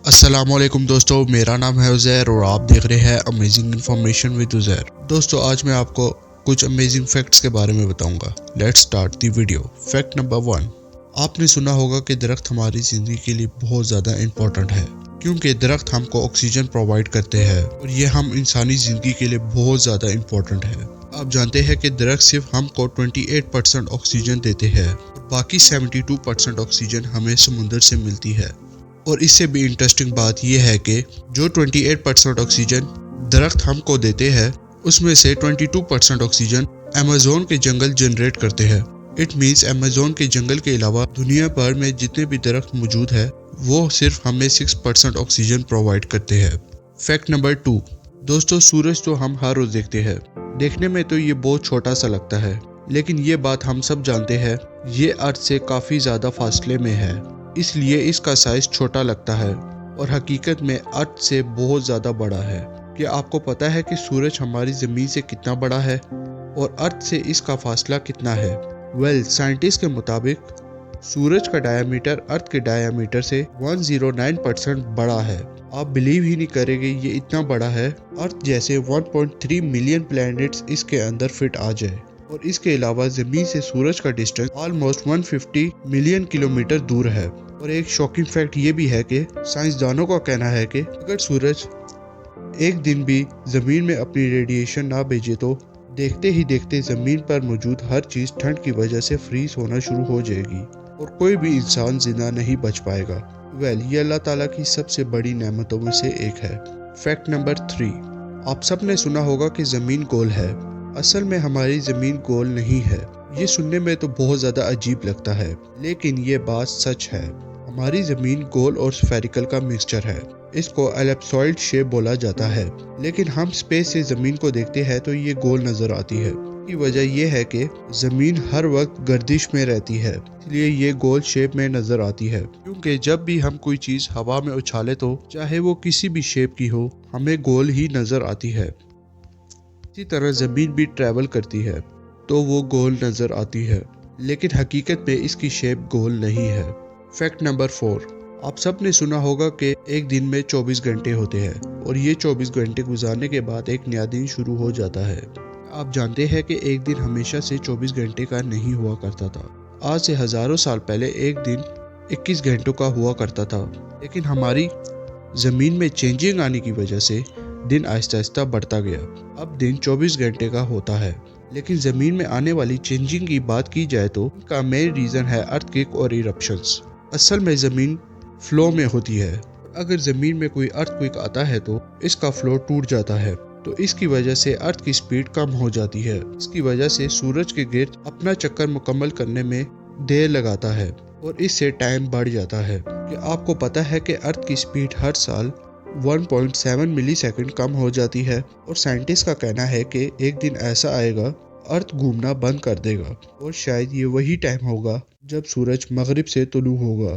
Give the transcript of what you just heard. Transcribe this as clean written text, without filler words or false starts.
अस्सलामुअलैकुम दोस्तों, मेरा नाम है उज़ैर और आप देख रहे हैं अमेजिंग इन्फॉर्मेशन विद उज़ैर। दोस्तों, आज मैं आपको कुछ अमेजिंग फैक्ट्स के बारे में बताऊंगा। Let's start the video. Fact number 1, आपने सुना होगा कि दरख्त हमारी ज़िंदगी के लिए बहुत ज़्यादा इम्पोर्टेंट है, क्योंकि दरख्त हमको ऑक्सीजन प्रोवाइड करते हैं और ये हम इंसानी ज़िंदगी के लिए बहुत ज़्यादा इम्पोर्टेंट है। आप जानते हैं कि दरख्त सिर्फ हमको 28% ऑक्सीजन देते हैं, बाकी 72% ऑक्सीजन हमें समुंदर से मिलती है। और इससे भी इंटरेस्टिंग बात यह है कि जो 28% ऑक्सीजन दरख्त हमको देते हैं, उसमें से 22% ऑक्सीजन अमेज़न के जंगल जनरेट करते हैं। इट मीन्स अमेज़न के जंगल के अलावा दुनिया भर में जितने भी दरख्त मौजूद है वो सिर्फ हमें 6% ऑक्सीजन प्रोवाइड करते हैं। फैक्ट नंबर 2, दोस्तों, सूरज तो हम हर रोज देखते हैं। देखने में तो ये बहुत छोटा सा लगता है, लेकिन ये बात हम सब जानते हैं, ये अर्थ से काफ़ी ज़्यादा फासले में है, इसलिए इसका साइज छोटा लगता है और हकीकत में अर्थ से बहुत ज़्यादा बड़ा है। क्या आपको पता है कि सूरज हमारी ज़मीन से कितना बड़ा है और अर्थ से इसका फासला कितना है? साइंटिस्ट के मुताबिक सूरज का डायमीटर अर्थ के डायमीटर से 109% बड़ा है। आप बिलीव ही नहीं करेंगे, ये इतना बड़ा है, अर्थ जैसे 1.3 मिलियन प्लैनेट्स इसके अंदर फिट आ जाए। और इसके अलावा ज़मीन से सूरज का डिस्टेंस ऑलमोस्ट 150 मिलियन किलोमीटर दूर है। और एक शॉकिंग फैक्ट ये भी है कि साइंसदानों का कहना है कि अगर सूरज एक दिन भी ज़मीन में अपनी रेडिएशन ना भेजे तो देखते ही देखते ज़मीन पर मौजूद हर चीज़ ठंड की वजह से फ्रीज होना शुरू हो जाएगी और कोई भी इंसान जिंदा नहीं बच पाएगा। ये अल्लाह ताला की सबसे बड़ी नेमतों में से एक है। फैक्ट नंबर 3, आप सब ने सुना होगा कि ज़मीन गोल है। असल में हमारी ज़मीन गोल नहीं है। ये सुनने में तो बहुत ज़्यादा अजीब लगता है, लेकिन ये बात सच है। हमारी ज़मीन गोल और स्फेरिकल का मिक्सचर है। इसको एलिप्सॉइड शेप बोला जाता है, लेकिन हम स्पेस से ज़मीन को देखते हैं तो ये गोल नज़र आती है। की वजह यह है कि ज़मीन हर वक्त गर्दिश में रहती है, इसलिए ये गोल शेप में नज़र आती है। क्योंकि जब भी हम कोई चीज़ हवा में उछाले तो चाहे वो किसी भी शेप की हो, हमें गोल ही नज़र आती है। इसी तरह ज़मीन भी ट्रैवल करती है तो वो गोल नज़र आती है, लेकिन हकीकत में इसकी शेप गोल नहीं है। फैक्ट नंबर 4, आप सब ने सुना होगा कि एक दिन में 24 घंटे होते हैं और ये 24 घंटे गुजारने के बाद एक नया दिन शुरू हो जाता है। आप जानते हैं कि एक दिन हमेशा से 24 घंटे का नहीं हुआ करता था। आज से हज़ारों साल पहले एक दिन 21 घंटों का हुआ करता था, लेकिन हमारी ज़मीन में चेंजिंग आने की वजह से दिन आहिस्ता आहिस्ता बढ़ता गया। अब दिन 24 घंटे का होता है, लेकिन ज़मीन में आने वाली चेंजिंग की बात की जाए तो इसका मेन रीज़न है अर्थक्वेक और इरप्शंस। असल में ज़मीन फ्लो में होती है। अगर ज़मीन में कोई अर्थक्वेक आता है तो इसका फ्लो टूट जाता है, तो इसकी वजह से अर्थ की स्पीड कम हो जाती है। इसकी वजह से सूरज के गिर्द अपना चक्कर मुकम्मल करने में देर लगाता है और इससे टाइम बढ़ जाता है। कि आपको पता है कि अर्थ की स्पीड हर साल 1.7 मिलीसेकंड कम हो जाती है और साइंटिस्ट का कहना है कि एक दिन ऐसा आएगा अर्थ घूमना बंद कर देगा और शायद ये वही टाइम होगा जब सूरज मगरिब से तुलू होगा।